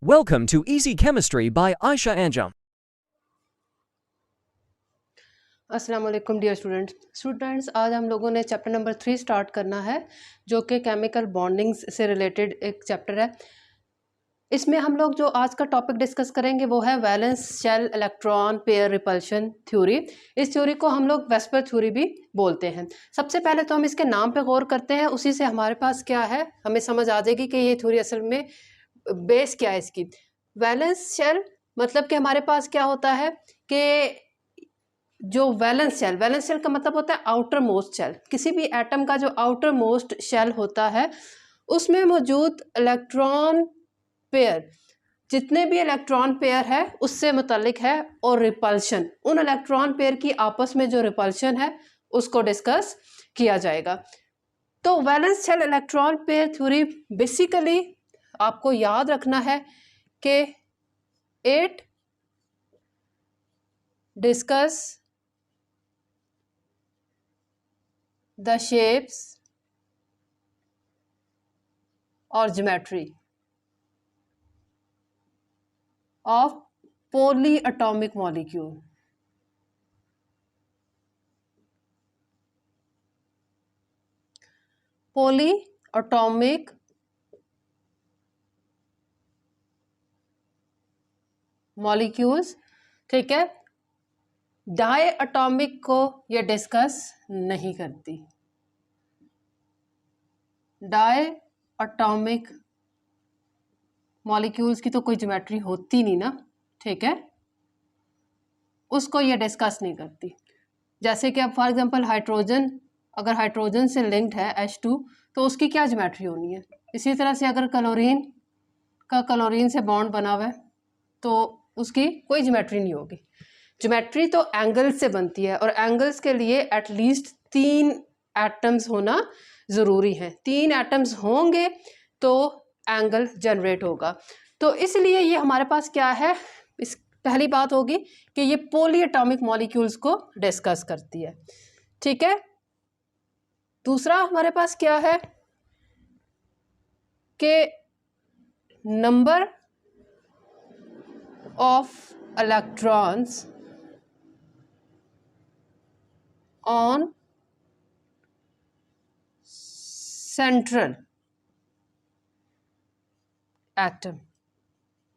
Welcome to Easy Chemistry by Aisha Anjum. अस्सलाम वालेकुम dear students, आज हम लोगों ने चैप्टर नंबर 3 स्टार्ट करना है जो कि केमिकल बॉन्डिंग्स से रिलेटेड एक चैप्टर है। इसमें हम लोग जो आज का टॉपिक डिस्कस करेंगे वो है valence shell electron pair repulsion theory. इस थ्योरी को हम लोग वेस्पर थ्योरी भी बोलते हैं। सबसे पहले तो हम इसके नाम पे गौर करते हैं, उसी से हमारे पास क्या है हमें समझ आ जाएगी कि ये थ्योरी असल में बेस क्या है इसकी। वैलेंस शेल मतलब कि हमारे पास क्या होता है कि जो वैलेंस शेल का मतलब होता है आउटर मोस्ट शेल। किसी भी एटम का जो आउटर मोस्ट शेल होता है उसमें मौजूद इलेक्ट्रॉन पेयर, जितने भी इलेक्ट्रॉन पेयर है उससे मुतल्लिक है, और रिपल्शन, उन इलेक्ट्रॉन पेयर की आपस में जो रिपल्शन है उसको डिस्कस किया जाएगा। तो valence shell electron pair theory basically आपको याद रखना है कि it discuss the shapes or geometry of polyatomic molecule. Polyatomic molecules, ठीक है। डायएटॉमिक को ये डिस्कस नहीं करती। डायएटॉमिक मॉलिक्यूल्स की तो कोई ज्योमेट्री होती नहीं ना, ठीक है, उसको ये डिस्कस नहीं करती। जैसे कि अब फॉर एग्जांपल हाइड्रोजन, अगर हाइड्रोजन से लिंक्ड है H2 तो उसकी क्या ज्योमेट्री होनी है। इसी तरह से अगर क्लोरीन का क्लोरीन से बॉन्ड बना हुआ है तो उसकी कोई ज्योमेट्री नहीं होगी। ज्योमेट्री तो एंगल्स से बनती है, और एंगल्स के लिए एटलीस्ट 3 एटम्स होना ज़रूरी है। 3 एटम्स होंगे तो एंगल जनरेट होगा। तो इसलिए ये हमारे पास क्या है, इस पहली बात होगी कि ये पॉलीएटॉमिक मॉलिक्यूल्स को डिस्कस करती है, ठीक है। दूसरा हमारे पास क्या है कि number of electrons on central atom,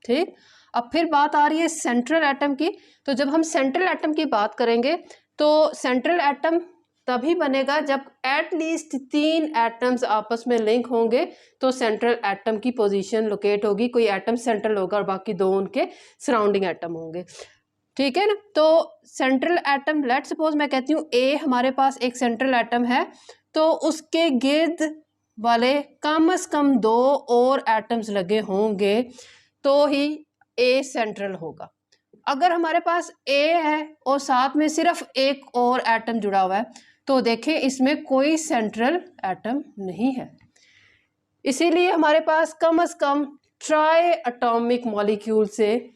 ठीक। अब फिर बात आ रही है सेंट्रल एटम की। तो जब हम सेंट्रल एटम की बात करेंगे तो सेंट्रल एटम तभी बनेगा जब एटलीस्ट 3 एटम्स आपस में लिंक होंगे तो सेंट्रल एटम की पोजीशन लोकेट होगी। कोई एटम सेंट्रल होगा और बाकी 2 उनके सराउंडिंग एटम होंगे, ठीक है ना। तो सेंट्रल एटम, लेट सपोज मैं कहती हूँ ए हमारे पास एक सेंट्रल एटम है, तो उसके गिर्द वाले कम से कम 2 और एटम्स लगे होंगे तो ही ए सेंट्रल होगा। अगर हमारे पास ए है और साथ में सिर्फ एक और एटम जुड़ा हुआ है तो देखें इसमें कोई सेंट्रल एटम नहीं है। इसीलिए हमारे पास कम से कम ट्राई एटॉमिक मॉलिक्यूल से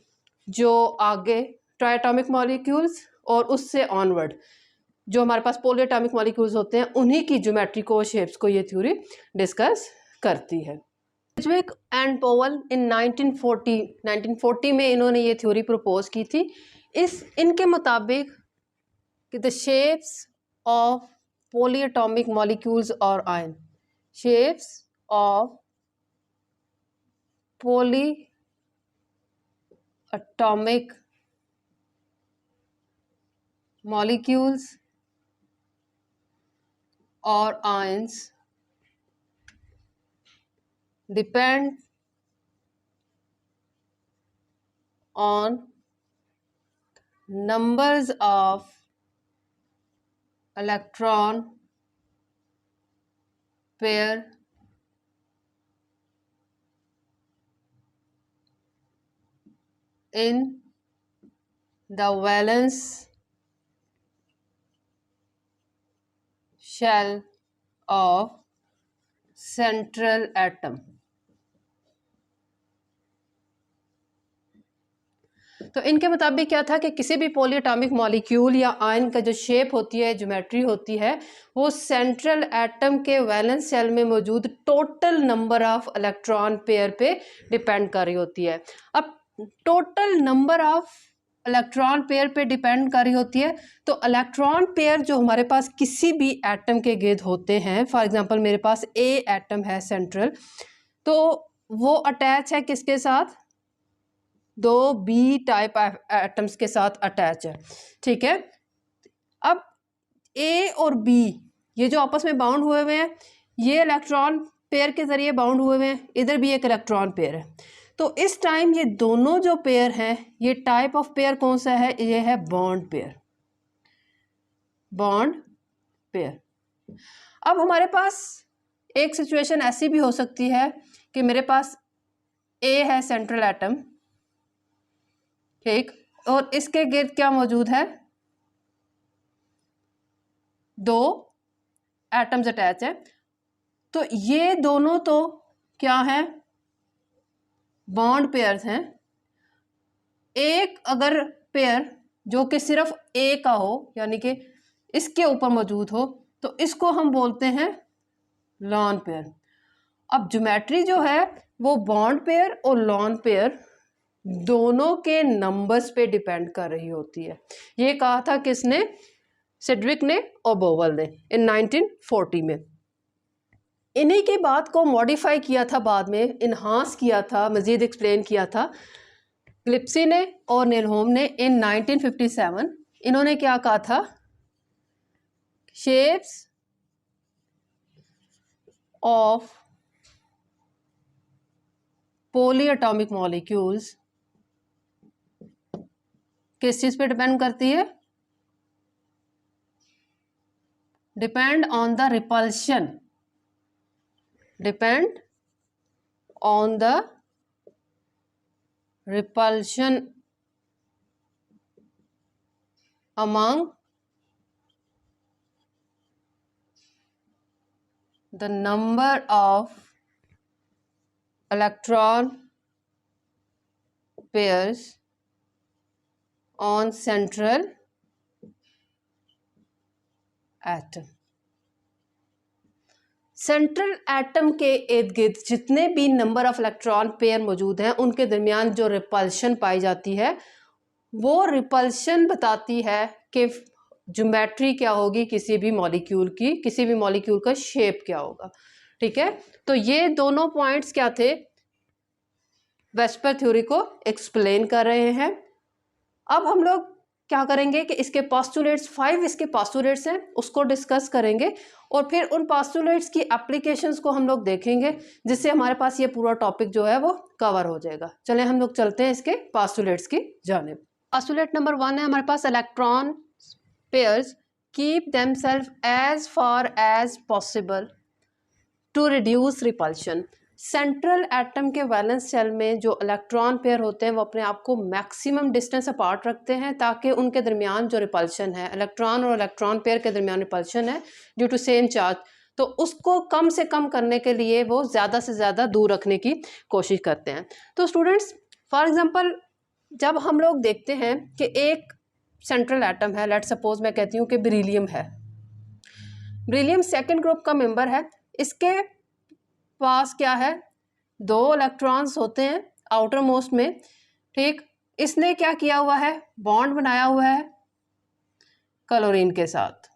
जो आगे ट्राई एटॉमिक मॉलिक्यूल्स और उससे ऑनवर्ड जो हमारे पास पॉलीएटॉमिक मॉलिक्यूल्स होते हैं उन्हीं की ज्योमेट्री को, शेप्स को ये थ्योरी डिस्कस करती है। सेड्जविक एंड पोवेल इन 1940 में इन्होंने ये थ्योरी प्रपोज की थी। इनके मुताबिक कि the shapes of polyatomic molecules or ion, shapes of polyatomic molecules or ions depend on numbers of electron pair in the valence shell of central atom। तो इनके मुताबिक क्या था कि किसी भी पॉलीएटॉमिक मॉलिक्यूल या आयन का जो शेप होती है, ज्योमेट्री होती है, वो सेंट्रल एटम के वैलेंस शेल में मौजूद total number of electron pair पे डिपेंड कर रही होती है। अब total number of electron pair पे डिपेंड कर रही होती है, तो इलेक्ट्रॉन पेयर जो हमारे पास किसी भी एटम के गिर्द होते हैं, फॉर एग्जांपल मेरे पास ए एटम है सेंट्रल, तो वो अटैच है किसके साथ, दो बी टाइप एटम्स के साथ अटैच है, ठीक है। अब ए और बी ये जो आपस में बाउंड हुए हुए हैं, ये इलेक्ट्रॉन पेयर के ज़रिए बाउंड हुए हुए हैं, इधर भी एक इलेक्ट्रॉन पेयर है। तो इस टाइम ये दोनों जो पेयर हैं, ये टाइप ऑफ पेयर कौन सा है, ये है बॉन्ड पेयर, बॉन्ड पेयर। अब हमारे पास एक सिचुएशन ऐसी भी हो सकती है कि मेरे पास ए है सेंट्रल एटम, ठीक, और इसके गिर्द क्या मौजूद है, दो एटम्स अटैच है। तो ये दोनों तो क्या है, बॉन्ड पेयर्स हैं। एक अगर पेयर जो कि सिर्फ ए का हो, यानी कि इसके ऊपर मौजूद हो, तो इसको हम बोलते हैं लॉन पेयर। अब ज्योमेट्री जो है वो बॉन्ड पेयर और लॉन पेयर दोनों के नंबर्स पे डिपेंड कर रही होती है। ये कहा था किसने, सेड्रिक ने और बोवेल ने इन 1940 में। इन्हीं की बात को मॉडिफाई किया था, बाद में इन्हांस किया था, मज़ीद एक्सप्लेन किया था ग्लिप्सी ने और नेलहोम ने इन 1957। इन्होंने क्या कहा था, शेप्स ऑफ पॉलीएटॉमिक मॉलिक्यूल्स किस चीज़ पे डिपेंड करती है, depend on the repulsion, depend on the repulsion among the number of electron pairs on central atom। Central atom के इर्द गिर्द जितने भी नंबर ऑफ इलेक्ट्रॉन पेयर मौजूद हैं, उनके दरमियान जो रिपल्शन पाई जाती है, वो रिपल्शन बताती है कि ज्योमेट्री क्या होगी किसी भी मॉलिक्यूल की, किसी भी मॉलिक्यूल का शेप क्या होगा, ठीक है। तो ये दोनों पॉइंट्स क्या थे, वेस्पर थ्योरी को एक्सप्लेन कर रहे हैं। अब हम लोग क्या करेंगे कि इसके पोस्टुलेट्स, 5 इसके पोस्टुलेट्स हैं, उसको डिस्कस करेंगे और फिर उन पोस्टुलेट्स की एप्लीकेशंस को हम लोग देखेंगे, जिससे हमारे पास ये पूरा टॉपिक जो है वो कवर हो जाएगा। चलें हम लोग चलते हैं इसके पोस्टुलेट्स की जानिब। पोस्टुलेट नंबर 1 है हमारे पास, electron pairs keep themselves as far as possible to reduce repulsion. Central atom के वैलेंस शेल में जो इलेक्ट्रॉन पेयर होते हैं वो अपने आप को मैक्सिमम डिस्टेंस अपार्ट रखते हैं, ताकि उनके दरमियान जो रिपल्शन है, इलेक्ट्रॉन और इलेक्ट्रॉन पेयर के दरमियान रिपल्शन है ड्यू टू सेम चार्ज, तो उसको कम से कम करने के लिए वो ज़्यादा से ज़्यादा दूर रखने की कोशिश करते हैं। तो स्टूडेंट्स, फॉर एग्जांपल जब हम लोग देखते हैं कि एक सेंट्रल एटम है, लेट सपोज मैं कहती हूँ कि बेरिलियम है, बेरिलियम सेकेंड ग्रुप का मेंबर है, इसके पास क्या है, 2 इलेक्ट्रॉन्स होते हैं आउटर मोस्ट में, ठीक। इसने क्या किया हुआ है, बॉन्ड बनाया हुआ है क्लोरीन के साथ।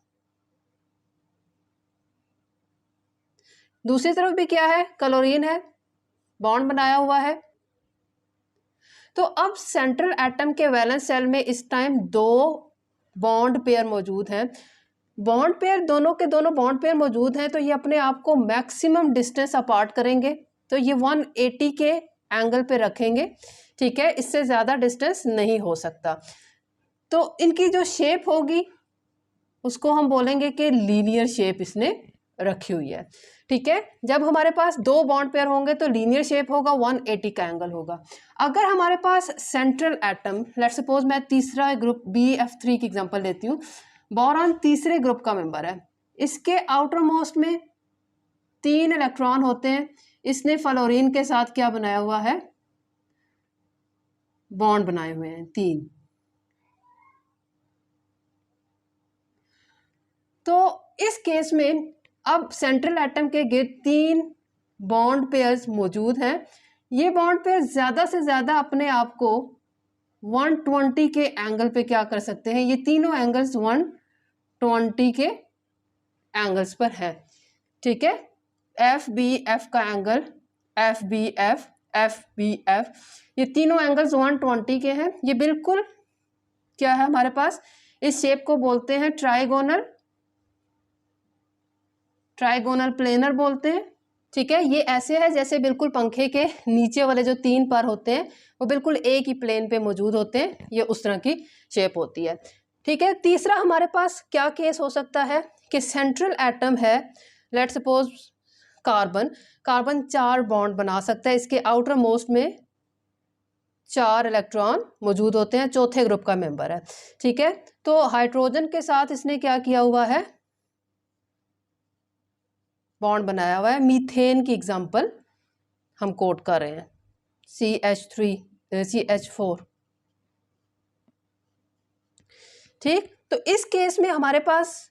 दूसरी तरफ भी क्या है, क्लोरीन है, बॉन्ड बनाया हुआ है। तो अब सेंट्रल एटम के वैलेंस शेल में इस टाइम 2 बॉन्ड पेयर मौजूद हैं। बॉन्ड पेयर दोनों के दोनों बॉन्ड पेयर मौजूद हैं, तो ये अपने आप को मैक्सिमम डिस्टेंस अपार्ट करेंगे, तो ये 180 के एंगल पे रखेंगे, ठीक है, इससे ज़्यादा डिस्टेंस नहीं हो सकता। तो इनकी जो शेप होगी उसको हम बोलेंगे कि लीनियर शेप इसने रखी हुई है, ठीक है। जब हमारे पास 2 बॉन्ड पेयर होंगे तो लीनियर शेप होगा, 180 का एंगल होगा। अगर हमारे पास सेंट्रल एटम, लेट सपोज मैं तीसरा ग्रुप BF3 की एग्जांपल लेती हूँ, बोरॉन तीसरे ग्रुप का मेंबर है, इसके आउटर मोस्ट में 3 इलेक्ट्रॉन होते हैं, इसने फ्लोरीन के साथ क्या बनाया हुआ है, बॉन्ड बनाए हुए हैं, 3। तो इस केस में अब सेंट्रल एटम के गिर्द 3 बॉन्ड पेयर्स मौजूद हैं। ये बॉन्ड पेयर ज़्यादा से ज़्यादा अपने आप को 120 के एंगल पे क्या कर सकते हैं, ये तीनों एंगल्स 120 के एंगल्स पर है। ठीक है, एफ बी एफ का एंगल, एफ बी एफ, ये तीनों एंगल्स 120 के हैं। ये बिल्कुल क्या है हमारे पास, इस शेप को बोलते हैं ट्राइगोनल प्लेनर बोलते हैं। ठीक है, ये ऐसे है जैसे बिल्कुल पंखे के नीचे वाले जो 3 पर होते हैं वो बिल्कुल एक ही प्लेन पे मौजूद होते हैं, ये उस तरह की शेप होती है। ठीक है, तीसरा हमारे पास क्या केस हो सकता है कि सेंट्रल एटम है, लेट्स सपोज कार्बन 4 बॉन्ड बना सकता है, इसके आउटर मोस्ट में 4 इलेक्ट्रॉन मौजूद होते हैं, चौथे ग्रुप का मेंबर है। ठीक है, तो हाइड्रोजन के साथ इसने क्या किया हुआ है, बॉन्ड बनाया हुआ है। मीथेन की एग्जांपल हम कोट कर रहे हैं, CH4। ठीक, तो इस केस में हमारे पास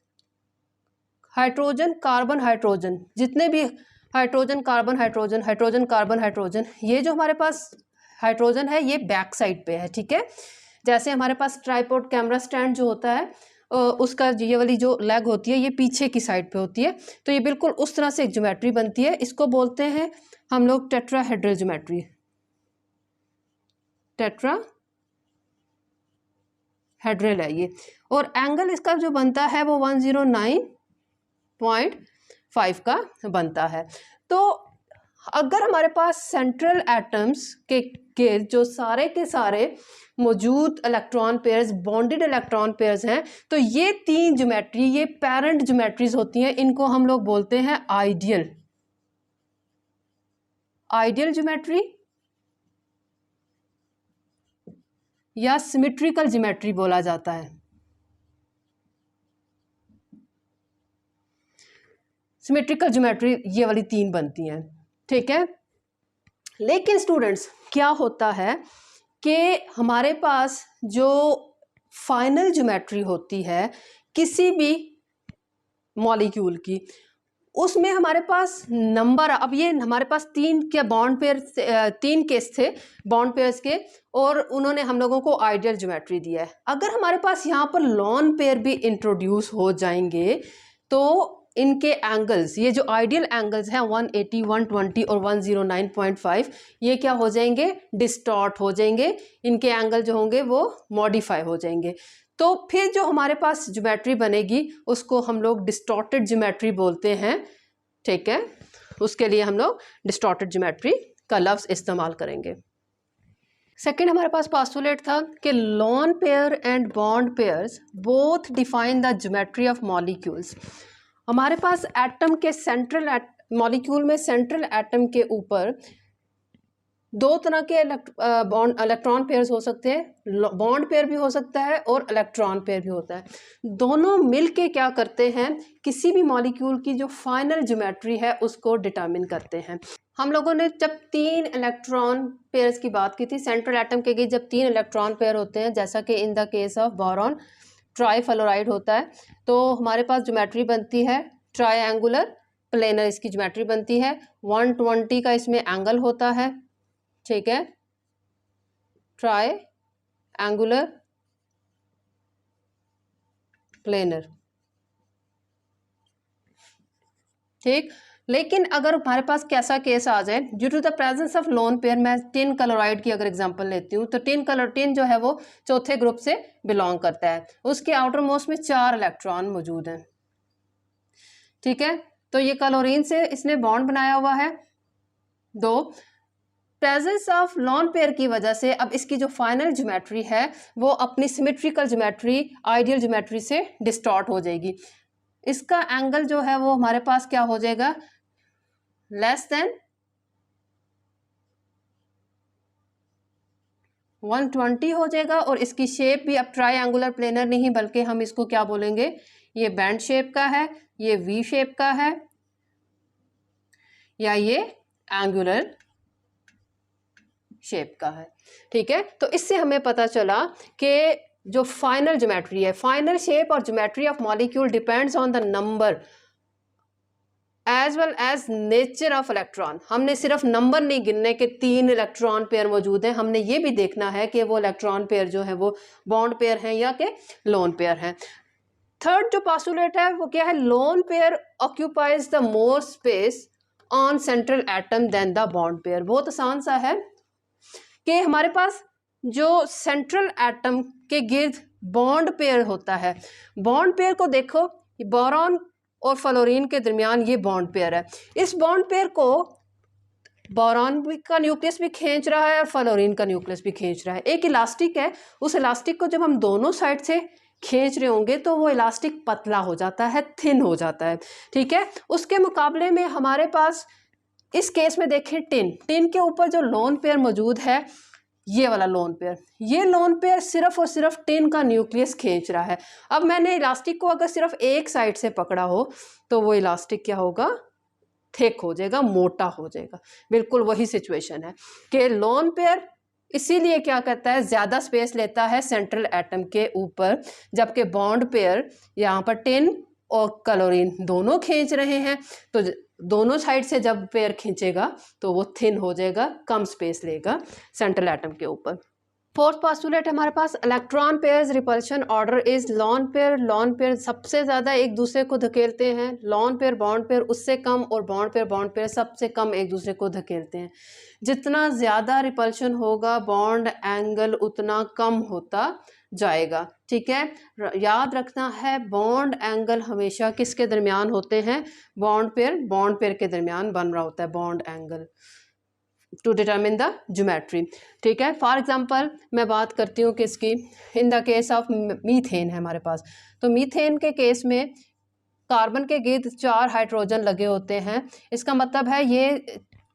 हाइड्रोजन कार्बन हाइड्रोजन, जितने भी हाइड्रोजन कार्बन हाइड्रोजन, ये जो हमारे पास हाइड्रोजन है ये बैक साइड पे है। ठीक है, जैसे हमारे पास ट्राइपॉड कैमरा स्टैंड जो होता है उसका ये वाली जो लेग होती है ये पीछे की साइड पे होती है, तो ये बिल्कुल उस तरह से एक ज्योमेट्री बनती है। इसको बोलते हैं हम लोग टेट्राहेड्रल ज्योमेट्री, टेट्राहेड्रल है ये। और एंगल इसका जो बनता है वो 109.5 का बनता है। तो अगर हमारे पास सेंट्रल एटम्स के जो सारे के सारे मौजूद electron pairs bonded electron pairs हैं, तो ये 3 ज्योमेट्री, ये पेरेंट ज्योमेट्रीज होती हैं, इनको हम लोग बोलते हैं आइडियल ज्योमेट्री या सिमेट्रिकल ज्योमेट्री बोला जाता है। सिमेट्रिकल ज्योमेट्री ये वाली 3 बनती हैं। ठीक है, लेकिन स्टूडेंट्स क्या होता है कि हमारे पास जो फाइनल ज्योमेट्री होती है किसी भी मॉलिक्यूल की, उसमें हमारे पास नंबर, अब ये हमारे पास 3 के बॉन्ड पेयर, 3 केस थे बॉन्ड पेयर्स के, और उन्होंने हम लोगों को आइडियल ज्योमेट्री दिया है। अगर हमारे पास यहाँ पर लॉन पेयर भी इंट्रोड्यूस हो जाएंगे तो इनके एंगल्स, ये जो आइडियल एंगल्स हैं 180, 120 और 109.5, ये क्या हो जाएंगे, डिस्टॉर्ट हो जाएंगे, इनके एंगल जो होंगे वो मॉडिफाई हो जाएंगे। तो फिर जो हमारे पास ज्योमेट्री बनेगी उसको हम लोग डिस्टॉर्टेड ज्योमेट्री बोलते हैं। ठीक है, उसके लिए हम लोग डिस्टॉर्टेड ज्योमेट्री का लफ्ज़ इस्तेमाल करेंगे। सेकेंड हमारे पास पास्टुलेट था कि lone pair and bond pairs both define the geometry of molecules. हमारे पास एटम के सेंट्रल मॉलिक्यूल में सेंट्रल एटम के ऊपर 2 तरह के इलेक्ट्रॉन पेयर्स हो सकते हैं, बॉन्ड पेयर भी हो सकता है और इलेक्ट्रॉन पेयर भी होता है। दोनों मिलके क्या करते हैं, किसी भी मॉलिक्यूल की जो फाइनल ज्योमेट्री है उसको डिटरमिन करते हैं। हम लोगों ने जब 3 इलेक्ट्रॉन पेयर्स की बात की थी, सेंट्रल एटम के लिए जब 3 इलेक्ट्रॉन पेयर होते हैं, जैसा कि इन the case of boron trifluoride होता है, तो हमारे पास ज्योमेट्री बनती है ट्रायंगुलर प्लेनर, इसकी ज्योमेट्री बनती है 120 का इसमें एंगल होता है। ठीक है, ट्रायंगुलर प्लेनर। ठीक, लेकिन अगर हमारे पास कैसा केस आ जाए, due to the presence of lone pair, मैं टिन क्लोराइड की अगर एग्जांपल लेती हूँ तो टिन जो है वो चौथे ग्रुप से बिलोंग करता है, उसके आउटर मोस्ट में 4 इलेक्ट्रॉन मौजूद हैं। ठीक है, तो ये क्लोरीन से इसने बॉन्ड बनाया हुआ है 2। प्रेजेंस ऑफ लॉन पेयर की वजह से अब इसकी जो फाइनल ज्योमेट्री है वो अपनी सिमेट्रिकल ज्योमेट्री, आइडियल ज्योमेट्री से डिस्टॉर्ट हो जाएगी। इसका एंगल जो है वो हमारे पास क्या हो जाएगा, लेस देन 120 हो जाएगा, और इसकी शेप भी अब ट्रायंगुलर प्लेनर नहीं बल्कि हम इसको क्या बोलेंगे, ये बैंड शेप का है, ये वी शेप का है, या ये एंगुलर शेप का है। ठीक है, तो इससे हमें पता चला कि जो फाइनल ज्योमेट्री है, फाइनल शेप और geometry of molecule depends on the number as well as nature of electron. हमने सिर्फ नंबर नहीं गिनने के 3 इलेक्ट्रॉन पेयर मौजूद हैं, हमने ये भी देखना है कि वो इलेक्ट्रॉन पेयर जो है वो बॉन्ड पेयर हैं या कि लोन पेयर हैं। थर्ड जो पोस्टुलेट है वो क्या है, lone pair occupies the more space on central atom than the bond pair. बहुत आसान सा है कि हमारे पास जो सेंट्रल एटम के गिर्द बॉन्ड पेयर होता है, बॉन्ड पेयर को देखो, बोरॉन और फ्लोरीन के दरमियान ये बॉन्ड पेयर है। इस बॉन्ड पेयर को बोरॉन का न्यूक्लियस भी खींच रहा है और फ्लोरीन का न्यूक्लियस भी खींच रहा है। एक इलास्टिक है, उस इलास्टिक को जब हम दोनों साइड से खींच रहे होंगे तो वो इलास्टिक पतला हो जाता है, थिन हो जाता है, ठीक है। उसके मुकाबले में हमारे पास इस केस में देखें टिन के ऊपर जो लोन पेयर मौजूद है, ये वाला लोन पेयर, ये लोन पेयर सिर्फ और सिर्फ टिन का न्यूक्लियस खींच रहा है। अब मैंने इलास्टिक को अगर सिर्फ एक साइड से पकड़ा हो तो वो इलास्टिक क्या होगा, थिक हो जाएगा, मोटा हो जाएगा। बिल्कुल वही सिचुएशन है कि लोन पेयर इसीलिए क्या करता है, ज़्यादा स्पेस लेता है सेंट्रल एटम के ऊपर, जबकि बॉन्ड पेयर यहाँ पर टिन और क्लोरीन दोनों खींच रहे हैं, तो दोनों साइड से जब पेयर खींचेगा तो वो थिन हो जाएगा, कम स्पेस लेगा सेंट्रल एटम के ऊपर। फोर्थ पोस्टुलेट हमारे पास electron pairs repulsion order is lone pair सबसे ज़्यादा एक दूसरे को धकेलते हैं, लॉन पेयर बॉन्ड पेयर उससे कम, और बॉन्ड पेयर सबसे कम एक दूसरे को धकेलते हैं। जितना ज़्यादा रिपल्शन होगा बॉन्ड एंगल उतना कम होता जाएगा, ठीक है। याद रखना है बॉन्ड एंगल हमेशा किसके दरमियान होते हैं, बॉन्ड पेयर के दरमियान बन रहा होता है bond angle to determine the geometry, ठीक है। फॉर एग्जांपल मैं बात करती हूँ किसकी, in the case of methane है हमारे पास, तो मीथेन के केस में कार्बन के गिर्द 4 हाइड्रोजन लगे होते हैं। इसका मतलब है ये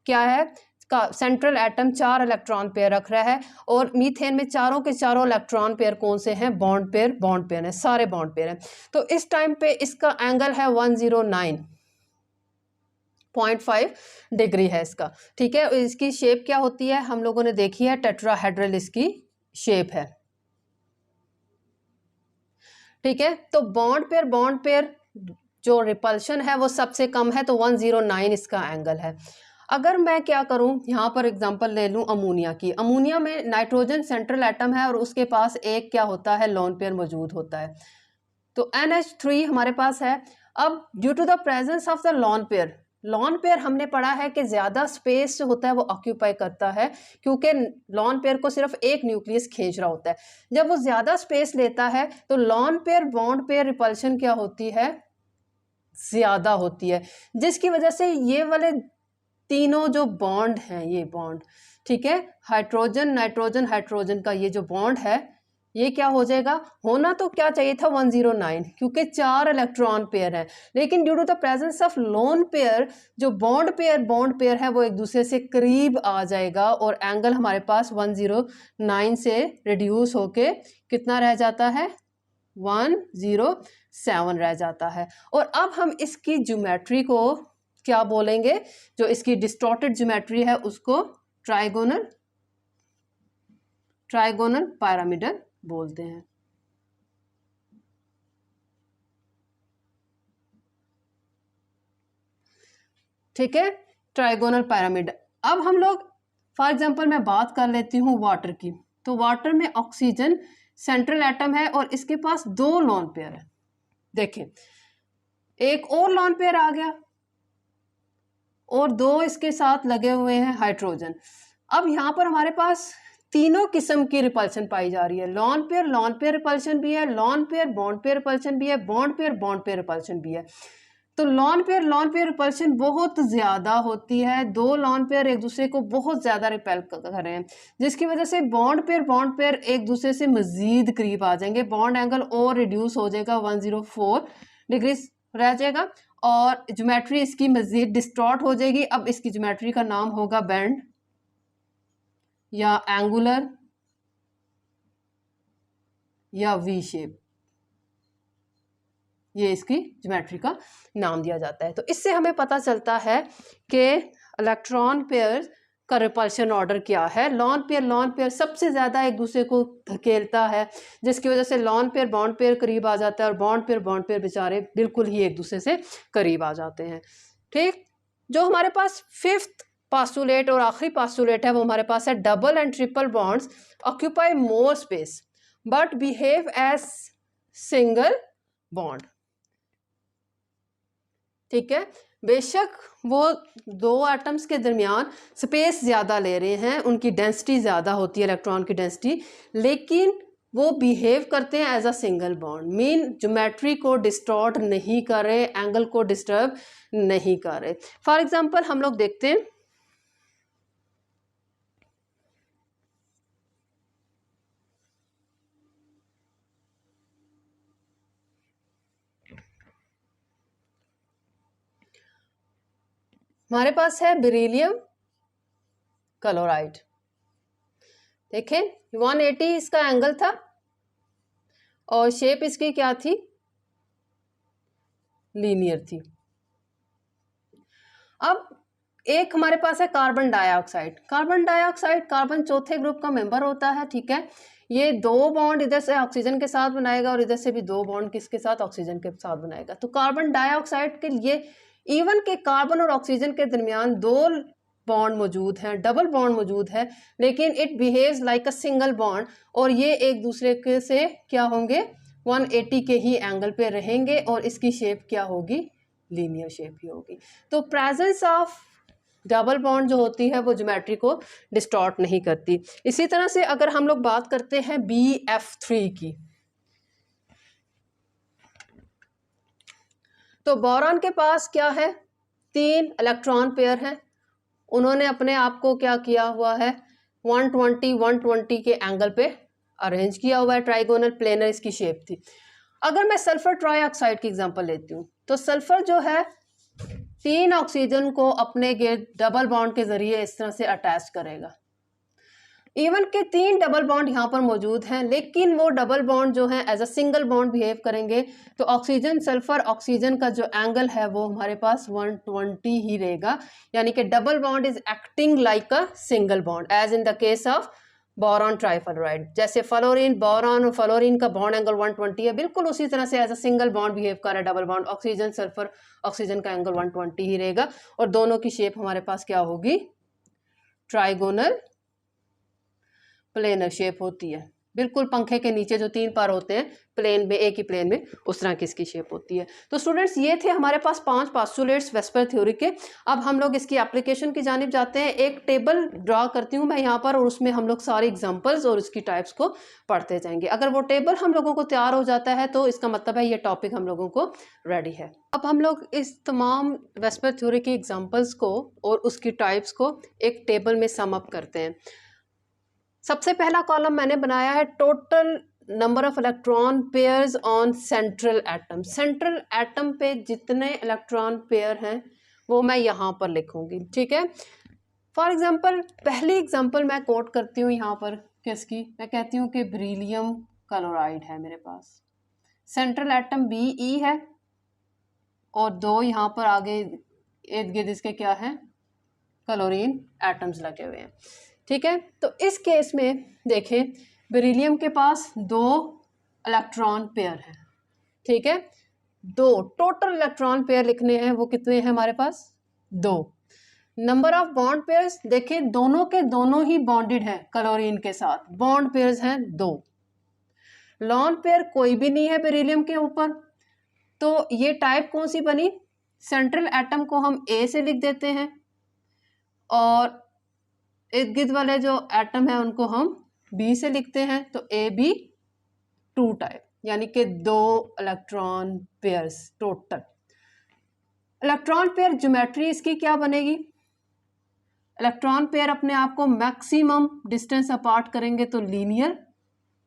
क्या है, का सेंट्रल एटम 4 इलेक्ट्रॉन पेयर रख रहा है, और मीथेन में चारों के चारों इलेक्ट्रॉन पेयर कौन से हैं, बॉन्ड पेयर है, सारे बॉन्ड पेयर हैं। तो इस टाइम पे इसका एंगल है 109.5 डिग्री है इसका, ठीक है। इसकी शेप क्या होती है, हम लोगों ने देखी है, टेट्राहेड्रल इसकी शेप है, ठीक है। तो बॉन्ड पेयर जो रिपल्शन है वो सबसे कम है, तो 109 इसका एंगल है। अगर मैं क्या करूं, यहाँ पर एग्जांपल ले लूं अमोनिया की, अमोनिया में नाइट्रोजन सेंट्रल एटम है और उसके पास एक क्या होता है, लोन पेयर मौजूद होता है, तो NH3 हमारे पास है। अब due to the presence of the lone pair हमने पढ़ा है कि ज़्यादा स्पेस जो होता है वो ऑक्यूपाई करता है, क्योंकि लोन पेयर को सिर्फ एक न्यूक्लियस खींच रहा होता है। जब वो ज़्यादा स्पेस लेता है तो lone pair bond pair repulsion क्या होती है, ज़्यादा होती है, जिसकी वजह से ये वाले तीनों जो बॉन्ड हैं, ये बॉन्ड, ठीक है, हाइड्रोजन नाइट्रोजन हाइड्रोजन का ये जो बॉन्ड है ये क्या हो जाएगा, होना तो क्या चाहिए था 109, क्योंकि 4 इलेक्ट्रॉन पेयर है, लेकिन due to the presence of lone pair जो बॉन्ड पेयर है वो एक दूसरे से करीब आ जाएगा, और एंगल हमारे पास 109 से रिड्यूस होके कितना रह जाता है, 107 रह जाता है। और अब हम इसकी ज्योमेट्री को क्या बोलेंगे, जो इसकी डिस्टॉर्टेड ज्योमेट्री है उसको ट्राइगोनल पिरामिडल बोलते हैं, ठीक है, ट्राइगोनल पिरामिड। अब हम लोग फॉर एग्जांपल मैं बात कर लेती हूँ वाटर की, तो वाटर में ऑक्सीजन सेंट्रल एटम है और इसके पास 2 लोन पेयर है, देखें एक और लोन पेयर आ गया और 2 इसके साथ लगे हुए हैं हाइड्रोजन। अब यहाँ पर हमारे पास तीनों किस्म की रिपल्शन पाई जा रही है, लोन पेयर रिपल्शन भी है, lone pair bond pair repulsion भी है, बॉन्ड पेयर रिपल्शन भी है। तो लोन पेयर रिपल्शन बहुत ज़्यादा होती है, 2 लोन पेयर एक दूसरे को बहुत ज़्यादा रिपेल कर रहे हैं, जिसकी वजह से बॉन्ड पेयर एक दूसरे से मज़ीद करीब आ जाएंगे, बॉन्ड एंगल और रिड्यूस हो जाएगा, 104 डिग्री रह जाएगा, और ज्योमेट्री इसकी मज़ीद डिस्टॉर्ट हो जाएगी। अब इसकी ज्योमेट्री का नाम होगा बैंड या एंगुलर या वी शेप, ये इसकी ज्योमेट्री का नाम दिया जाता है। तो इससे हमें पता चलता है कि इलेक्ट्रॉन पेयर का रिपल्शन ऑर्डर क्या है। लॉन पेयर सबसे ज़्यादा एक दूसरे को धकेलता है, जिसकी वजह से लॉन पेयर बॉन्ड पेयर करीब आ जाता है और बॉन्ड पेयर बेचारे बिल्कुल ही एक दूसरे से करीब आ जाते हैं। ठीक, जो हमारे पास फिफ्थ पास्टुलेट और आखिरी पास्टुलेट है वो हमारे पास है double and triple bonds occupy more space but behave as single bond. ठीक है, बेशक वो दो एटम्स के दरमियान स्पेस ज़्यादा ले रहे हैं, उनकी डेंसिटी ज़्यादा होती है, इलेक्ट्रॉन की डेंसिटी, लेकिन वो बिहेव करते हैं as a single bond. Mean geometry को डिस्टॉर्ट नहीं कर रहे, एंगल को डिस्टर्ब नहीं कर रहे। फॉर एग्जांपल हम लोग देखते हैं हमारे पास है बेरिलियम क्लोराइड। देखें 180 इसका एंगल था और शेप इसकी क्या थी, लीनियर थी। अब एक हमारे पास है carbon dioxide. Carbon dioxide carbon चौथे ग्रुप का मेंबर होता है। ठीक है, ये दो बॉन्ड इधर से ऑक्सीजन के साथ बनाएगा और इधर से भी दो बॉन्ड किसके साथ, ऑक्सीजन के साथ बनाएगा। तो कार्बन डाइऑक्साइड के लिए इवन के कार्बन और ऑक्सीजन के दरमियान दो बॉन्ड मौजूद हैं, डबल बॉन्ड मौजूद है, लेकिन it behaves like a single bond और ये एक दूसरे के से क्या होंगे, 180 के ही एंगल पे रहेंगे और इसकी शेप क्या होगी, लीनियर शेप ही होगी। तो प्रेजेंस ऑफ डबल बॉन्ड जो होती है वो ज्योमेट्री को डिस्टॉर्ट नहीं करती। इसी तरह से अगर हम लोग बात करते हैं BF3 की, तो बोरॉन के पास क्या है, 3 इलेक्ट्रॉन पेयर हैं। उन्होंने अपने आप को क्या किया हुआ है, 120 के एंगल पे अरेंज किया हुआ है, ट्राइगोनल प्लेनर इसकी शेप थी। अगर मैं सल्फर ट्राइऑक्साइड की एग्जांपल लेती हूँ तो सल्फर जो है 3 ऑक्सीजन को अपने डबल बॉन्ड के जरिए इस तरह से अटैच करेगा। इवन के 3 डबल बॉन्ड यहाँ पर मौजूद हैं, लेकिन वो डबल बॉन्ड जो है as a single bond behave करेंगे। तो ऑक्सीजन सल्फर ऑक्सीजन का जो एंगल है वो हमारे पास 120 ही रहेगा, यानी कि double bond is acting like a single bond as in the case of boron trifluoride. जैसे फ्लोरीन, बोरॉन और फ्लोरीन का बॉन्ड एंगल 120 है, बिल्कुल उसी तरह से as a single bond behave कर रहा है double bond. Oxygen sulphur oxygen का एंगल 120 ही रहेगा और दोनों की शेप हमारे पास क्या होगी, ट्राइगोनल प्लेनर शेप होती है। बिल्कुल पंखे के नीचे जो 3 पार होते हैं प्लेन में, एक ही प्लेन में, उस तरह की इसकी शेप होती है। तो स्टूडेंट्स ये थे हमारे पास 5 पास्टुलेट्स वेस्पर थ्योरी के। अब हम लोग इसकी एप्लीकेशन की जानिब जाते हैं। एक टेबल ड्रा करती हूँ मैं यहाँ पर और उसमें हम लोग सारे एग्जांपल्स और इसकी टाइप्स को पढ़ते जाएंगे। अगर वो टेबल हम लोगों को तैयार हो जाता है तो इसका मतलब है ये टॉपिक हम लोगों को रेडी है। अब हम लोग इस तमाम वेस्पर थ्योरी की एग्जाम्पल्स को और उसकी टाइप्स को एक टेबल में सम अप करते हैं। सबसे पहला कॉलम मैंने बनाया है total number of electron pairs on central atom. Central atom पे जितने इलेक्ट्रॉन पेयर हैं वो मैं यहाँ पर लिखूंगी। ठीक है, फॉर एग्जांपल पहली एग्जांपल मैं कोट करती हूँ यहाँ पर किसकी, मैं कहती हूँ कि बेरिलियम क्लोराइड है मेरे पास। सेंट्रल एटम BE है और 2 यहाँ पर आगे इर्द गिर्द इसके क्या है, क्लोरीन एटम्स लगे हुए हैं। ठीक है, तो इस केस में देखें बेरिलियम के पास 2 इलेक्ट्रॉन पेयर हैं। ठीक है, 2 टोटल इलेक्ट्रॉन पेयर लिखने हैं, वो कितने हैं हमारे पास, 2। नंबर ऑफ बॉन्ड पेयर्स देखें दोनों के दोनों ही बॉन्डेड हैं क्लोरीन के साथ, बॉन्ड पेयर्स हैं 2। लॉन पेयर कोई भी नहीं है बेरिलियम के ऊपर, तो ये टाइप कौन सी बनी, सेंट्रल एटम को हम A से लिख देते हैं और इर्द गिर्द वाले जो एटम है उनको हम B से लिखते हैं, तो AB2 टाइप, यानी कि 2 electron pairs total. Electron pair geometry इसकी क्या बनेगी, इलेक्ट्रॉन पेयर अपने आप को मैक्सिमम डिस्टेंस अपार्ट करेंगे तो लीनियर।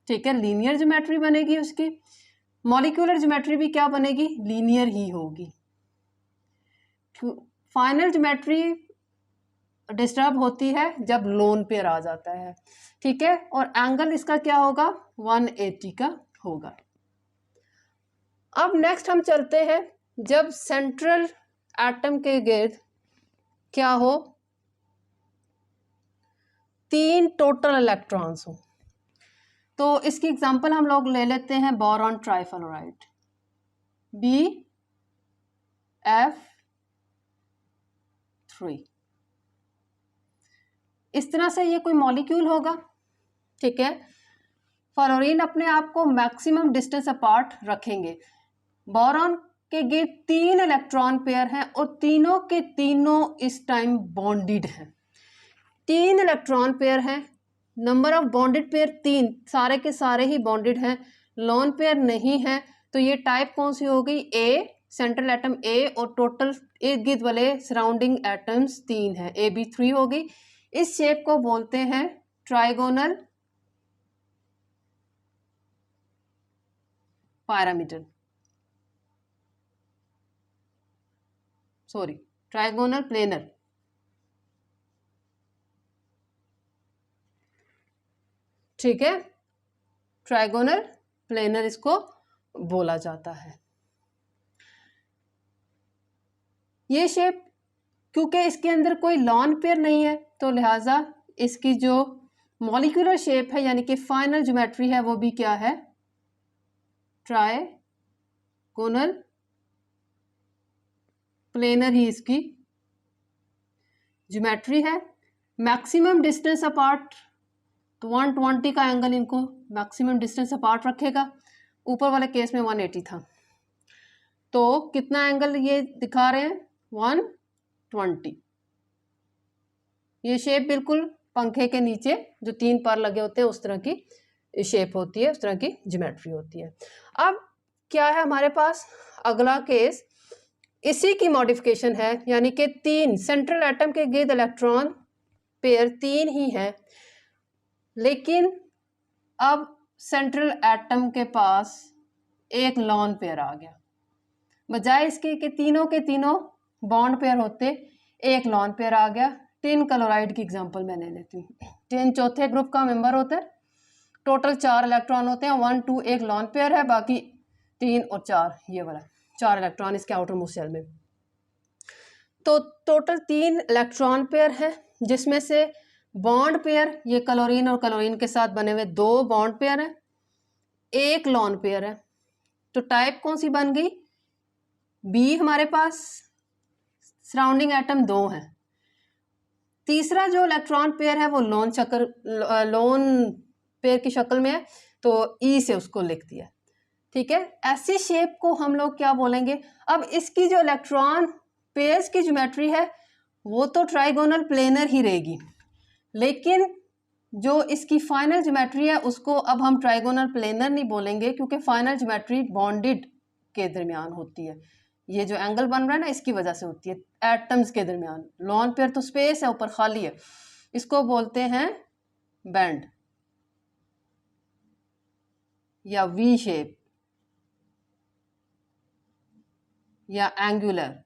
ठीक है, लीनियर ज्योमेट्री बनेगी उसकी। मॉलिक्यूलर ज्योमेट्री भी क्या बनेगी, लीनियर ही होगी। फाइनल ज्योमेट्री डिस्टर्ब होती है जब लोन पेयर आ जाता है। ठीक है, और एंगल इसका क्या होगा, 180 का होगा। अब नेक्स्ट हम चलते हैं जब सेंट्रल एटम के गिर्द क्या हो, 3 टोटल इलेक्ट्रॉन्स हो। तो इसकी एग्जांपल हम लोग ले लेते हैं बोरॉन ट्राइफ्लोराइड BF3। इस तरह से ये कोई मॉलिक्यूल होगा, ठीक है। फ्लोरीन अपने आप को मैक्सिमम डिस्टेंस अपार्ट रखेंगे। बोरॉन के ये 3 इलेक्ट्रॉन पेयर हैं और तीनों के तीनों इस टाइम बॉन्डेड हैं। 3 इलेक्ट्रॉन पेयर हैं, नंबर ऑफ बॉन्डेड पेयर 3, सारे के सारे ही बॉन्डेड हैं, लोन पेयर नहीं है। तो ये टाइप कौन सी हो गई? ए, सेंट्रल एटम ए और टोटल इर्द गिर्द वाले सराउंडिंग एटम्स 3 हैं, AB3 हो गई। इस शेप को बोलते हैं trigonal pyramidal, sorry trigonal planar. ठीक है, ट्राइगोनल प्लेनर इसको बोला जाता है। ये शेप क्योंकि इसके अंदर कोई लॉन पेयर नहीं है तो लिहाजा इसकी जो मॉलिक्यूलर शेप है यानी कि फाइनल ज्योमेट्री है वो भी क्या है? ट्राइगोनल प्लेनर ही इसकी ज्योमेट्री है। मैक्सिमम डिस्टेंस अपार्ट तो 120 का एंगल इनको मैक्सिमम डिस्टेंस अपार्ट रखेगा। ऊपर वाले केस में 180 था, तो कितना एंगल ये दिखा रहे हैं? 120। ये शेप बिल्कुल पंखे के नीचे जो 3 पर लगे होते हैं उस तरह की शेप होती है, उस तरह की ज्योमेट्री होती है। अब क्या है हमारे पास? अगला केस इसी की मॉडिफिकेशन है, यानी कि 3 सेंट्रल एटम के गिर्द इलेक्ट्रॉन पेयर 3 ही हैं, लेकिन अब सेंट्रल एटम के पास एक लॉन पेयर आ गया। बजाय इसके कि तीनों के तीनों बॉन्ड पेयर होते, एक लॉन पेयर आ गया। टिन क्लोराइड की एग्जांपल मैं ले लेती हूँ। टिन चौथे ग्रुप का मेंबर होता है, टोटल 4 इलेक्ट्रॉन होते हैं, 1 2 एक लॉन पेयर है, बाकी 3 और 4 ये वाला 4 इलेक्ट्रॉन इसके आउटर मोस्ट शेल में। तो टोटल 3 इलेक्ट्रॉन पेयर है, जिसमें से बॉन्ड पेयर ये क्लोरीन और क्लोरीन के साथ बने हुए 2 बॉन्ड पेयर हैं, एक लॉन पेयर है। तो टाइप कौन सी बन गई? बी हमारे पास सराउंडिंग एटम 2 हैं। तीसरा जो इलेक्ट्रॉन पेयर है वो लोन पेयर की शक्ल में है, तो ई से उसको लिख दिया। ठीक है, ऐसी शेप को हम लोग क्या बोलेंगे? अब इसकी जो इलेक्ट्रॉन पेयर्स की ज्योमेट्री है वो तो ट्राइगोनल प्लेनर ही रहेगी, लेकिन जो इसकी फाइनल ज्योमेट्री है उसको अब हम ट्राइगोनल प्लेनर नहीं बोलेंगे, क्योंकि फाइनल ज्योमेट्री बॉन्डेड के दरमियान होती है। ये जो एंगल बन रहा है ना इसकी वजह से होती है, एटम्स के दरमियान। लॉन पेयर तो स्पेस है, ऊपर खाली है, इसको बोलते हैं बैंड या वी शेप या एंगुलर।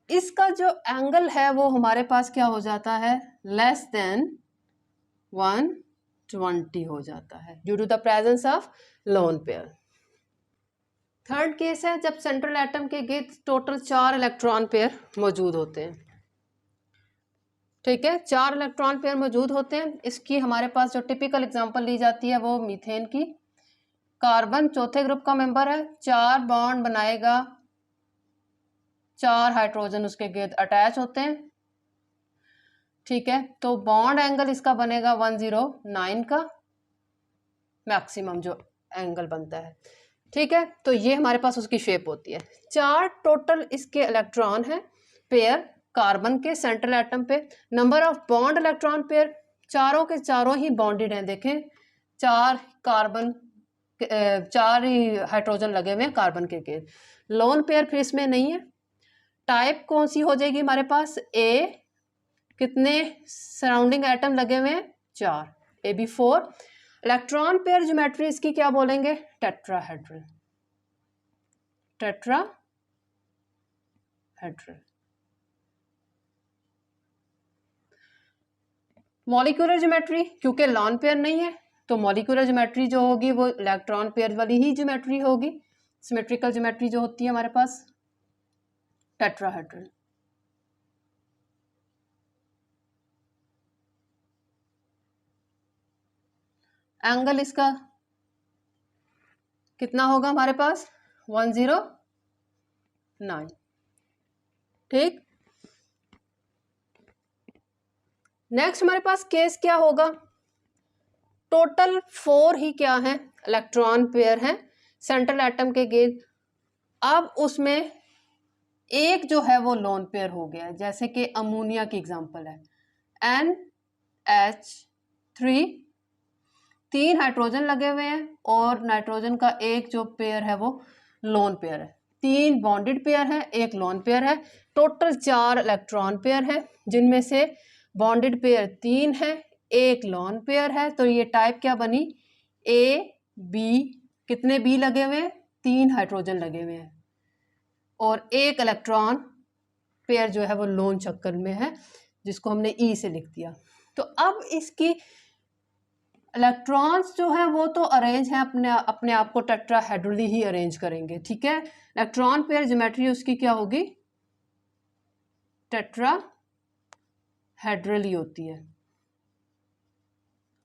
इसका जो एंगल है वो हमारे पास क्या हो जाता है? लेस देन 120 हो जाता है due to the presence of lone pair. Third case है जब सेंट्रल एटम के गिर्द टोटल 4 इलेक्ट्रॉन पेयर मौजूद होते हैं। ठीक है, 4 इलेक्ट्रॉन पेयर मौजूद होते हैं। इसकी हमारे पास जो टिपिकल एग्जांपल ली जाती है वो मीथेन की। कार्बन चौथे ग्रुप का मेंबर है, 4 बॉन्ड बनाएगा, 4 हाइड्रोजन उसके गिर्द अटैच होते हैं। ठीक है, तो बॉन्ड एंगल इसका बनेगा 109 का मैक्सिमम जो एंगल बनता है। ठीक है, तो ये हमारे पास उसकी शेप होती है। 4 टोटल इसके इलेक्ट्रॉन है पेयर कार्बन के सेंट्रल एटम पे। Number of bond electron pair चारों के चारों ही बॉन्डेड हैं। देखें, 4 कार्बन 4 ही हाइड्रोजन लगे हुए हैं कार्बन के गिर्द। लोन पेयर फिर इसमें नहीं है। टाइप कौन सी हो जाएगी हमारे पास? ए, कितने सराउंडिंग एटम लगे हुए हैं? 4, AB4। इलेक्ट्रॉन पेयर ज्योमेट्री इसकी क्या बोलेंगे? टेट्राहेड्रल। टेट्राहेड्रल। मॉलिक्यूलर ज्योमेट्री क्योंकि लॉन पेयर नहीं है तो मॉलिक्यूलर ज्योमेट्री जो होगी वो इलेक्ट्रॉन पेयर वाली ही ज्योमेट्री होगी। सिमेट्रिकल ज्योमेट्री जो होती है हमारे पास टेट्राहेड्रल। एंगल इसका कितना होगा हमारे पास 109। ठीक, नेक्स्ट हमारे पास केस क्या होगा, टोटल 4 ही क्या है इलेक्ट्रॉन पेयर हैं सेंट्रल एटम के गिर्द। अब उसमें एक जो है वो लोन पेयर हो गया, जैसे कि अमोनिया की एग्जांपल है NH3, 3 हाइड्रोजन लगे हुए हैं और नाइट्रोजन का एक जो पेयर है वो लोन पेयर है। 3 बॉन्डेड पेयर है, एक लोन पेयर है, टोटल 4 इलेक्ट्रॉन पेयर है, जिनमें से बॉन्डेड पेयर 3 है, एक लोन पेयर है। तो ये टाइप क्या बनी, AB। कितने बी लगे हुए हैं, 3 हाइड्रोजन लगे हुए हैं और एक इलेक्ट्रॉन पेयर जो है वो लोन चक्कर में है, जिसको हमने E से लिख दिया। तो अब इसकी इलेक्ट्रॉन्स जो है वो तो अरेंज है अपने आप को टेट्राहेड्रली ही अरेंज करेंगे। ठीक है, इलेक्ट्रॉन पेयर ज्योमेट्री उसकी क्या होगी, टेट्राहेड्रली होती है,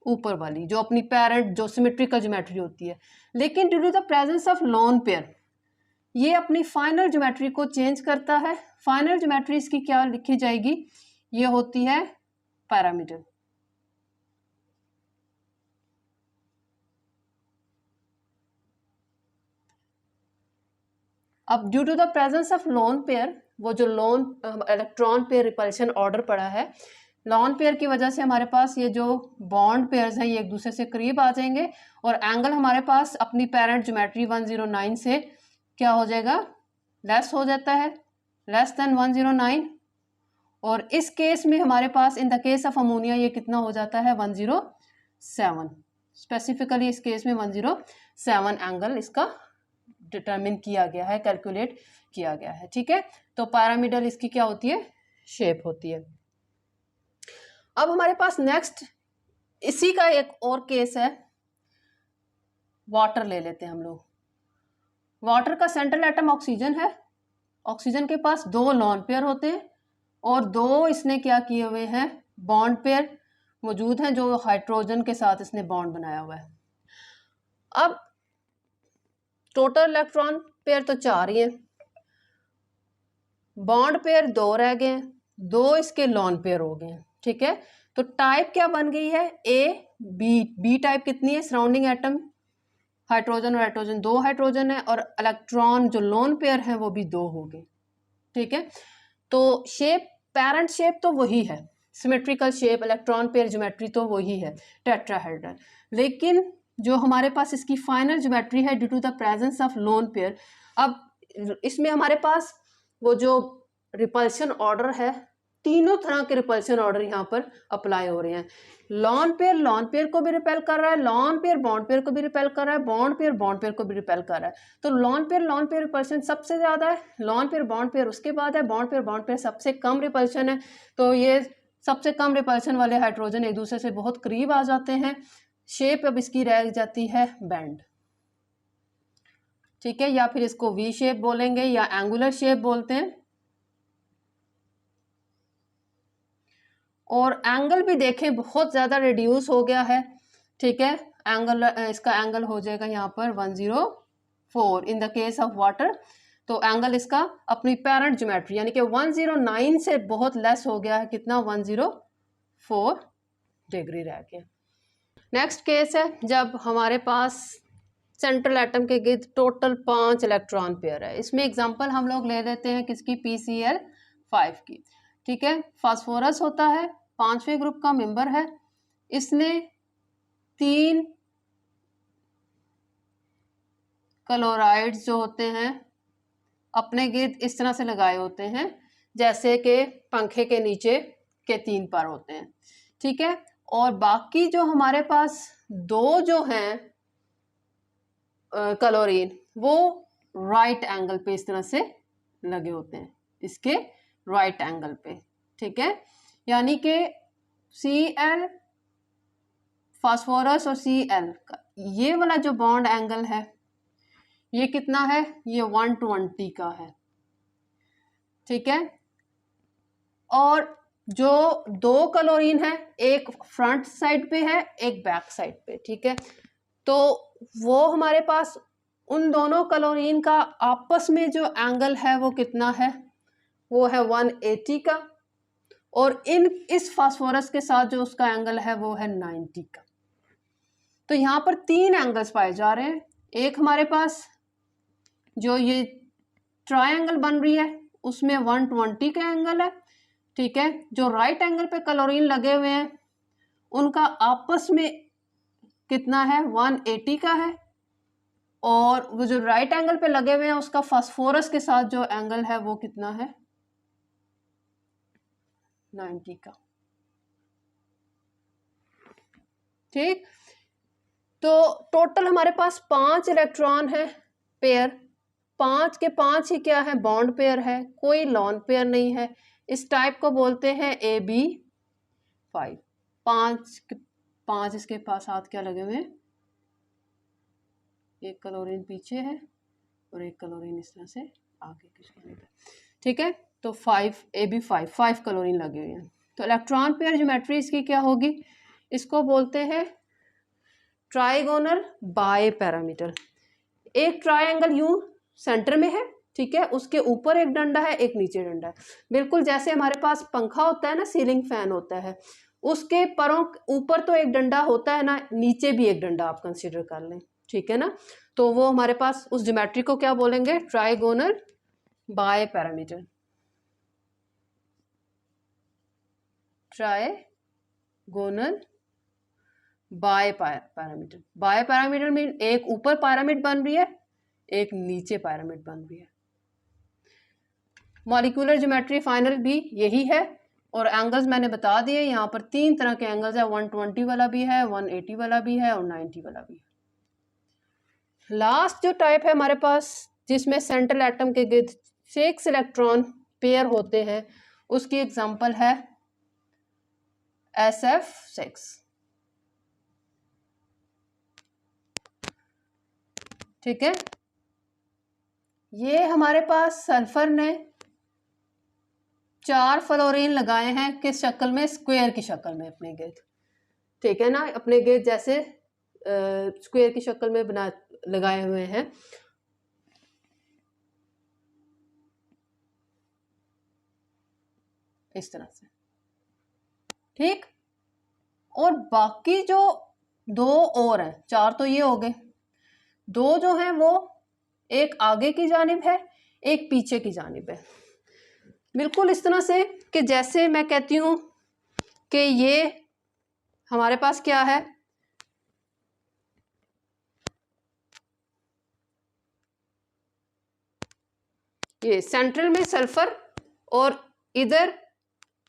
ऊपर वाली जो अपनी पेरेंट जो सिमेट्रिकल ज्योमेट्री होती है। लेकिन due to the presence of lone pair ये अपनी फाइनल ज्योमेट्री को चेंज करता है। फाइनल ज्योमेट्री इसकी क्या लिखी जाएगी, ये होती है पैरामीटर। अब due to the presence of lone pair, वो जो lone electron pair repulsion order पड़ा है, लोन पेयर की वजह से हमारे पास ये जो बॉन्ड पेयर्स हैं ये एक दूसरे से करीब आ जाएंगे और एंगल हमारे पास अपनी पेरेंट ज्योमेट्री 109 से क्या हो जाएगा, लेस हो जाता है, लेस देन 109। और इस केस में हमारे पास in the case of ammonia ये कितना हो जाता है 107। स्पेसिफिकली इस केस में 107 एंगल इसका डिटरमिन किया गया है, कैलकुलेट किया गया है। ठीक है, तो पैरामिडल इसकी क्या होती है, शेप होती है। अब हमारे पास नेक्स्ट इसी का एक और केस है, वाटर ले लेते हैं हम लोग। वाटर का सेंट्रल एटम ऑक्सीजन है, ऑक्सीजन के पास 2 लॉन पेयर होते हैं और 2 इसने क्या किए हुए हैं, बॉन्ड पेयर मौजूद हैं जो हाइड्रोजन के साथ इसने बॉन्ड बनाया हुआ है। अब टोटल इलेक्ट्रॉन पेयर तो 4 ही हैं, बॉन्ड पेयर 2 रह गए हैं, 2 इसके लॉन पेयर हो गए हैं। ठीक है, तो टाइप क्या बन गई है, बी टाइप कितनी है, सराउंडिंग एटम हाइड्रोजन और हाइड्रोजन 2 हाइड्रोजन है और इलेक्ट्रॉन जो लोन पेयर है वो भी 2 हो गए। ठीक है, तो शेप पेरेंट शेप तो वही है, symmetrical shape, electron pair geometry तो वही है टेट्राहेड्रल। लेकिन जो हमारे पास इसकी फाइनल ज्योमेट्री है due to the presence of lone pair, अब इसमें हमारे पास वो जो रिपल्शन ऑर्डर है, तीनों तरह के रिपल्शन ऑर्डर यहाँ पर अप्लाई हो रहे हैं। लॉन पेयर को भी रिपेल कर रहा है, लॉन पेयर बॉन्ड पेयर को भी रिपेल कर रहा है, बॉन्ड पेयर को भी रिपेल कर रहा है। तो लॉन पेयर रिपल्शन सबसे ज़्यादा है, लॉन पेयर बॉन्ड पेयर उसके बाद है, बॉन्ड पेयर सबसे कम रिपल्शन है। तो ये सबसे कम रिपल्शन वाले हाइड्रोजन एक दूसरे से बहुत करीब आ जाते हैं। शेप अब इसकी रह जाती है बैंड। ठीक है, या फिर इसको वी शेप बोलेंगे या एंगुलर शेप बोलते हैं। और एंगल भी देखें बहुत ज़्यादा रिड्यूस हो गया है। ठीक है, एंगल इसका एंगल हो जाएगा यहाँ पर 104 इन द केस ऑफ वाटर। तो एंगल इसका अपनी पेरेंट ज्योमेट्री यानी कि 109 से बहुत लेस हो गया है, कितना 104 डिग्री रह गया। नेक्स्ट केस है जब हमारे पास सेंट्रल एटम के गिर्द टोटल 5 इलेक्ट्रॉन पेयर है। इसमें एग्जांपल हम लोग ले लेते हैं किसकी, PCl5 की। ठीक है, फास्फोरस होता है 5वें ग्रुप का मेंबर है, इसने 3 क्लोराइड्स जो होते हैं अपने गिर्द इस तरह से लगाए होते हैं जैसे कि पंखे के नीचे के 3 पर होते हैं। ठीक है, और बाकी जो हमारे पास 2 जो हैं क्लोरीन वो राइट एंगल पे इस तरह से लगे होते हैं, इसके राइट एंगल पे। ठीक है, यानी कि Cl फास्फोरस और Cl का ये वाला जो बॉन्ड एंगल है ये कितना है, ये 120 का है। ठीक है, और जो दो क्लोरीन है, एक फ्रंट साइड पे है एक बैक साइड पे, ठीक है। तो वो हमारे पास उन दोनों क्लोरीन का आपस में जो एंगल है वो कितना है, वो है 180 का, और इस फास्फोरस के साथ जो उसका एंगल है वो है 90 का। तो यहाँ पर तीन एंगल्स पाए जा रहे हैं। एक हमारे पास जो ये ट्रायंगल बन रही है उसमें 120 का एंगल है, ठीक है। जो राइट एंगल पे क्लोरीन लगे हुए हैं उनका आपस में कितना है, 180 का है, और वो जो राइट एंगल पे लगे हुए हैं उसका फास्फोरस के साथ जो एंगल है वो कितना है, 90 का, ठीक। तो टोटल हमारे पास 5 इलेक्ट्रॉन है पेयर, 5 के 5 ही क्या है, बॉन्ड पेयर है, कोई लॉन पेयर नहीं है। इस टाइप को बोलते हैं AB5। 5 इसके पास हाथ क्या लगे हुए हैं, एक क्लोरीन पीछे है और एक क्लोरीन इस तरह से आगे किसके, ठीक है। तो 5 AB5 5 क्लोरीन लगे हुए हैं। तो इलेक्ट्रॉन पेयर ज्योमेट्री इसकी क्या होगी, इसको बोलते हैं ट्राइगोनल बाय पैरामीटर। एक ट्रायंगल यूं सेंटर में है, ठीक है, उसके ऊपर एक डंडा है एक नीचे डंडा है, बिल्कुल जैसे हमारे पास पंखा होता है ना, सीलिंग फैन होता है, उसके परों ऊपर तो एक डंडा होता है ना, नीचे भी एक डंडा आप कंसीडर कर लें, ठीक है ना। तो वो हमारे पास उस ज्योमेट्री को क्या बोलेंगे, trigonal bi parameter. Trigonal bi parameter. Bi parameter mean एक ऊपर पैरामिड बन रही है एक नीचे पैरामिड बन रही है। मॉलिक्यूलर ज्योमेट्री फाइनल भी यही है, और एंगल्स मैंने बता दिए, यहाँ पर 3 तरह के एंगल्स है, 120 वाला भी है, 180 वाला भी है और 90 वाला भी है। लास्ट जो टाइप है हमारे पास जिसमें सेंट्रल एटम के गिर्द 6 इलेक्ट्रॉन पेयर होते हैं, उसकी एग्जांपल है SF6, ठीक है। ये हमारे पास सल्फर ने 4 फ्लोरीन लगाए हैं किस शक्ल में, स्क्वायर की शक्ल में अपने गिर्द, ठीक है ना, अपने गिर्द जैसे स्क्वायर की शक्ल में बना लगाए हुए हैं। इस तरह से, ठीक। और बाकी जो 2 और हैं, 4 तो ये हो गए, 2 जो हैं वो एक आगे की जानिब है एक पीछे की जानिब है, बिल्कुल इस तरह से कि जैसे मैं कहती हूँ कि ये हमारे पास क्या है, ये सेंट्रल में सल्फर और इधर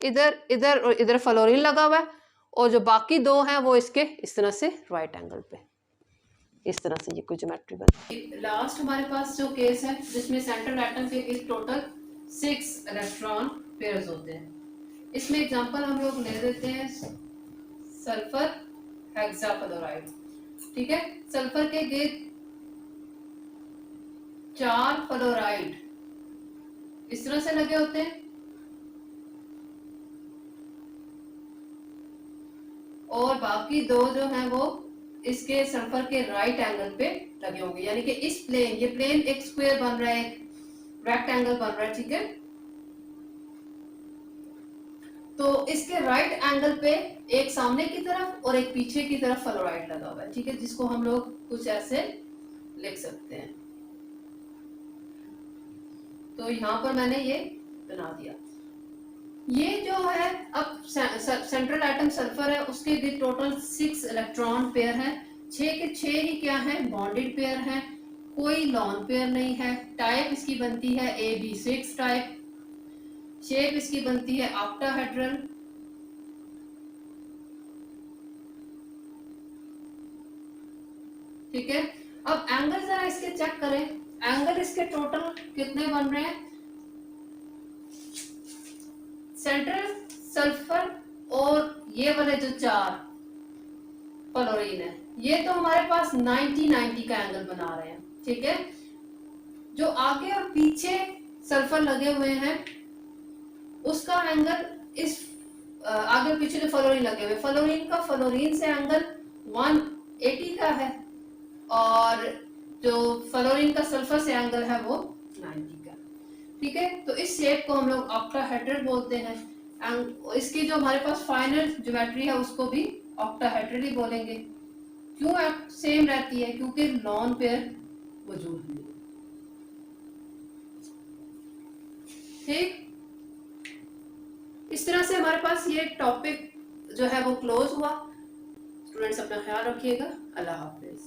इधर इधर और इधर फ्लोरीन लगा हुआ है, और जो बाकी 2 हैं वो इसके इस तरह से राइट एंगल पे, इस तरह से ये कोई ज्योमेट्री बनी। लास्ट हमारे पास जो केस है जिसमें सेंट्रल एटम के इस टोटल 6 इलेक्ट्रॉन पेयर्स होते हैं, इसमें एग्जांपल हम लोग ले देते हैं सल्फर हेक्साफ्लोराइड, ठीक है। सल्फर के गिर्द 4 फ्लोराइड इस तरह से लगे होते हैं, और बाकी 2 जो हैं वो इसके सल्फर के राइट एंगल पे लगे होंगे, यानी कि इस प्लेन, ये प्लेन एक स्क्वायर बन रहा है, एक रेक्टेंगल बन रहा है, ठीक है। तो इसके राइट एंगल पे एक सामने की तरफ और एक पीछे की तरफ फ्लोराइड लगा हुआ है, ठीक है, जिसको हम लोग कुछ ऐसे लिख सकते हैं। तो यहाँ पर मैंने ये बना दिया। ये जो है अब सेंट्रल एटम सल्फर है, उसके भी टोटल 6 इलेक्ट्रॉन पेयर है, 6 के 6 ही क्या है, बॉन्डेड पेयर है, कोई लॉन पेयर नहीं है। टाइप इसकी बनती है AB6 टाइप, शेप इसकी बनती है ऑक्टाहेड्रल, ठीक है। अब एंगल जरा इसके चेक करें, एंगल इसके टोटल कितने बन रहे हैं, सेंट्रल सल्फर और ये वाले जो 4 फ्लोरीन है, ये तो हमारे पास 90 का एंगल बना रहे हैं, ठीक है। जो आगे और पीछे सल्फर लगे हुए हैं उसका एंगल इस आगे पीछे जो फ्लोरीन लगे हुए, फ्लोरीन से एंगल 180 का है, और जो फ्लोरीन का सल्फर से एंगल है वो 90 का। ठीक है, तो इस शेप को हम लोग ऑक्टाहेड्रल बोलते हैं। इसकी जो हमारे पास फाइनल ज्योमेट्री है उसको भी ऑक्टाहेड्रल ही बोलेंगे। क्यों सेम रहती है? क्योंकि लॉन पेयर मौजूद नहीं। ठीक, इस तरह से हमारे पास ये टॉपिक जो है वो क्लोज हुआ। स्टूडेंट्स अपना ख्याल रखिएगा। अल्लाह हाफिज।